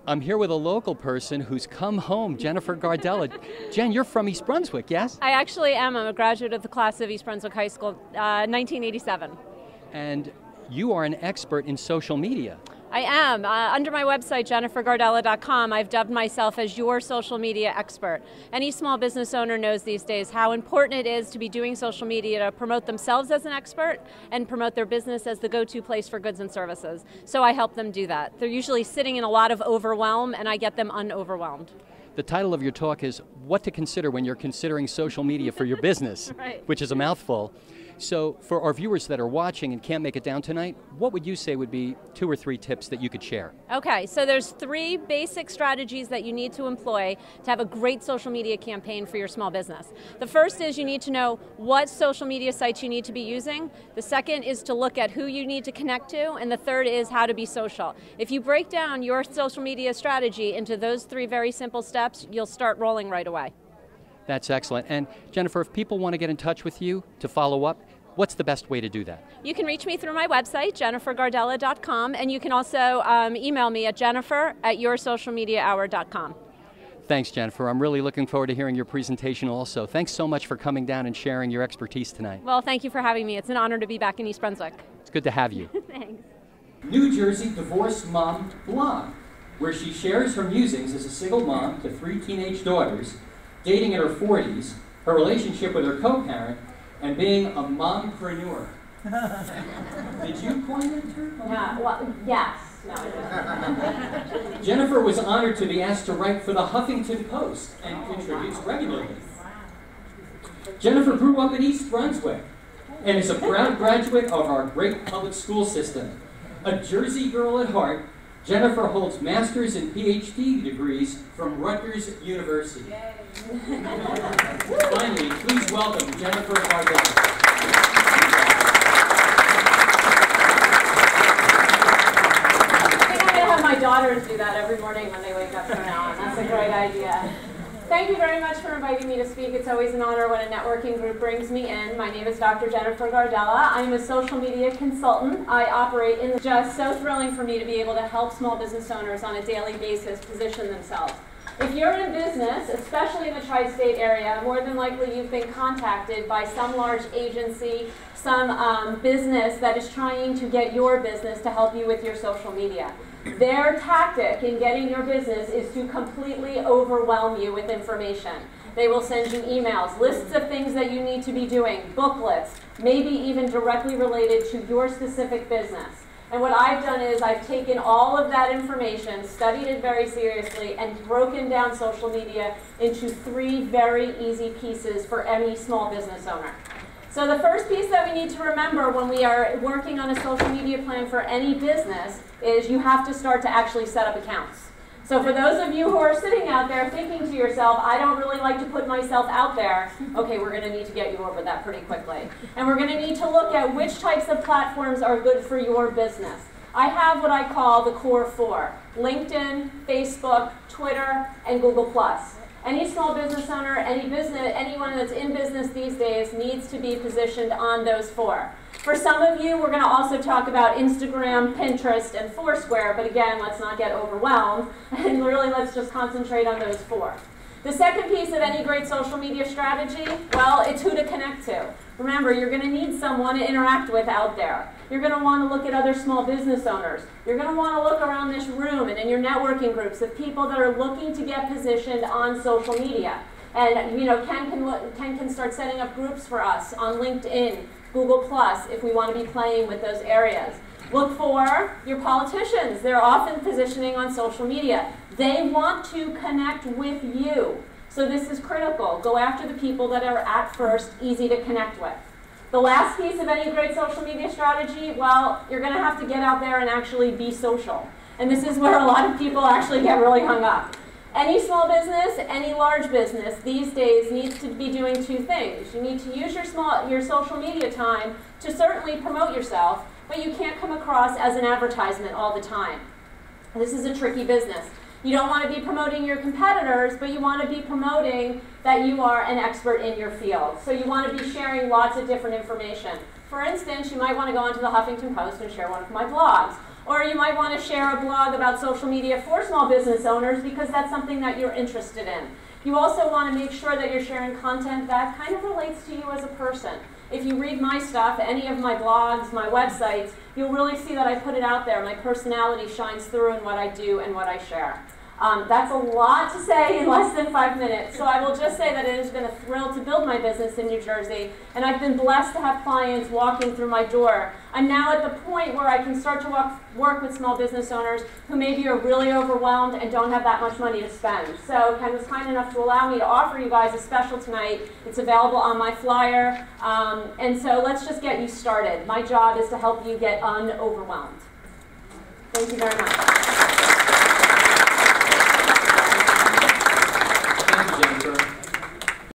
I'm here with a local person who's come home, Jennifer Gardella. Jen, you're from East Brunswick, yes? I actually am. I'm a graduate of the class of East Brunswick High School, 1987. And you are an expert in social media. I am. Under my website, jennifergardella.com, I've dubbed myself as your social media expert. Any small business owner knows these days how important it is to be doing social media to promote themselves as an expert and promote their business as the go-to place for goods and services. So I help them do that. They're usually sitting in a lot of overwhelm, and I get them unoverwhelmed. The title of your talk is What to Consider When You're Considering Social Media for Your Business, Right. Which is a mouthful. So for our viewers that are watching and can't make it down tonight, what would you say would be 2 or 3 tips that you could share? Okay, so there's 3 basic strategies that you need to employ to have a great social media campaign for your small business. The first is you need to know what social media sites you need to be using. The second is to look at who you need to connect to. And the third is how to be social. If you break down your social media strategy into those 3 very simple steps, you'll start rolling right away. That's excellent. And Jennifer, if people want to get in touch with you to follow up, what's the best way to do that? You can reach me through my website, jennifergardella.com, and you can also email me at jennifer@yoursocialmediahour.com. Thanks, Jennifer. I'm really looking forward to hearing your presentation also. Thanks so much for coming down and sharing your expertise tonight. Well, thank you for having me. It's an honor to be back in East Brunswick. It's good to have you. Thanks. New Jersey Divorced Mom blog, where she shares her musings as a single mom to 3 teenage daughters, dating in her 40s, her relationship with her co-parent, and being a mompreneur. Did you coin that term? Well, yes. No, Jennifer was honored to be asked to write for the Huffington Post and contributes regularly. Jennifer grew up in East Brunswick and is a proud graduate of our great public school system. A Jersey girl at heart, Jennifer holds master's and PhD degrees from Rutgers University. Finally, please welcome Jennifer Gardella. My daughters do that every morning when they wake up from now on. That's a great idea. Thank you very much for inviting me to speak. It's always an honor when a networking group brings me in. My name is Dr. Jennifer Gardella. I'm a social media consultant. I operate in just so thrilling for me to be able to help small business owners on a daily basis position themselves. If you're in business, especially in the tri-state area, more than likely you've been contacted by some large agency, some business that is trying to get your business to help you with your social media. Their tactic in getting your business is to completely overwhelm you with information. They will send you emails, lists of things that you need to be doing, booklets, maybe even directly related to your specific business. And what I've done is I've taken all of that information, studied it very seriously, and broken down social media into 3 very easy pieces for any small business owner. So the first piece that we need to remember when we are working on a social media plan for any business is you have to start to actually set up accounts. So for those of you who are sitting out there thinking to yourself, I don't really like to put myself out there, okay, we're going to need to get you over that pretty quickly. And we're going to need to look at which types of platforms are good for your business. I have what I call the core 4, LinkedIn, Facebook, Twitter, and Google+. Any small business owner, anyone that's in business these days needs to be positioned on those 4. For some of you, we're going to also talk about Instagram, Pinterest, and Foursquare, but again, let's not get overwhelmed, and really let's just concentrate on those 4. The second piece of any great social media strategy, well, it's who to connect to. Remember, you're going to need someone to interact with out there. You're going to want to look at other small business owners. You're going to want to look around this room and in your networking groups of people that are looking to get positioned on social media. And Ken can start setting up groups for us on LinkedIn, Google+, if we want to be playing with those areas. Look for your politicians. They're often positioning on social media. They want to connect with you. So this is critical. Go after the people that are at first easy to connect with. The last piece of any great social media strategy, well, you're going to have to get out there and actually be social. And this is where a lot of people actually get really hung up. Any small business, any large business these days needs to be doing 2 things. You need to use your social media time to certainly promote yourself, but you can't come across as an advertisement all the time. This is a tricky business. You don't want to be promoting your competitors, but you want to be promoting that you are an expert in your field. So you want to be sharing lots of different information. For instance, you might want to go onto the Huffington Post and share one of my blogs. Or you might want to share a blog about social media for small business owners because that's something that you're interested in. You also want to make sure that you're sharing content that kind of relates to you as a person. If you read my stuff, any of my blogs, my websites, you'll really see that I put it out there. My personality shines through in what I do and what I share. That's a lot to say in less than 5 minutes, so I will just say that it has been a thrill to build my business in New Jersey, and I've been blessed to have clients walking through my door. I'm now at the point where I can start to work with small business owners who maybe are really overwhelmed and don't have that much money to spend. So Ken was kind enough to allow me to offer you guys a special tonight. It's available on my flyer, and so let's just get you started. My job is to help you get unoverwhelmed. Thank you very much.